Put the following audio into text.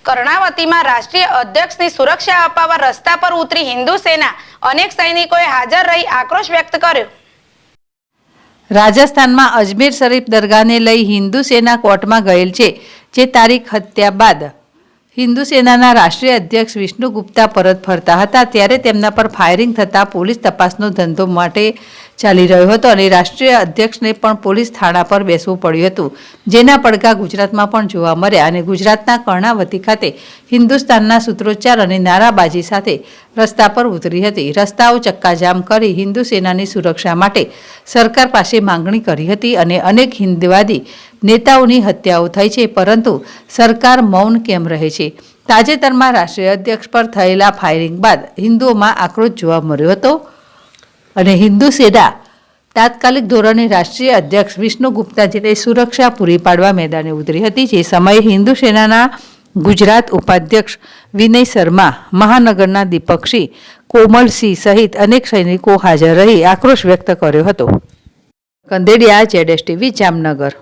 કર્ણાવતીમાં રાષ્ટ્રીય અધ્યક્ષની સુરક્ષા અપાવવા રસ્તા પર ઉતરી હિન્દુ સેના અનેક સૈનિકોએ હાજર રહી આક્રોશ વ્યક્ત કર્યો। રાજસ્થાનમાં અજમેર શરીફ દરગાહને લઈ હિન્દુ સેના કોર્ટમાં ગયેલ છે, જે તારીખ હત્યા બાદ હિન્દુ સેનાના રાષ્ટ્રીય અધ્યક્ષ વિષ્ણુ ગુપ્તા પરત ફરતા હતા ત્યારે તેમના પર ફાયરિંગ થતાં પોલીસ તપાસનો ધંધો માટે ચાલી રહ્યો હતો અને રાષ્ટ્રીય અધ્યક્ષને પણ પોલીસ થાણા પર બેસવું પડ્યું હતું, જેના પડઘા ગુજરાતમાં પણ જોવા મળ્યા અને ગુજરાતના કર્ણાવતી ખાતે હિન્દુસ્તાનના સૂત્રોચ્ચાર અને નારાબાજી સાથે રસ્તા પર ઉતરી હતી। રસ્તાઓ ચક્કાજામ કરી હિન્દુ સેનાની સુરક્ષા માટે સરકાર પાસે માંગણી કરી હતી અને અનેક હિન્દવાદી નેતાઓની હત્યાઓ થઈ છે, પરંતુ સરકાર મૌન કેમ રહે છે? તાજેતરમાં રાષ્ટ્રીય અધ્યક્ષ પર થયેલા ફાયરિંગ બાદ હિન્દુઓમાં આક્રોશ જોવા મળ્યો હતો અને હિન્દુ સેના તાત્કાલિક ધોરણે રાષ્ટ્રીય અધ્યક્ષ વિષ્ણુ ગુપ્તાજીને સુરક્ષા પૂરી પાડવા મેદાને ઉતરી હતી। જે સમયે હિન્દુ સેનાના ગુજરાત ઉપાધ્યક્ષ વિનય શર્મા, મહાનગરના દીપકસિંહ, કોમલસિંહ સહિત અનેક સૈનિકો હાજર રહી આક્રોશ વ્યક્ત કર્યો હતો। કંદેડિયા, ZSTV, જામનગર।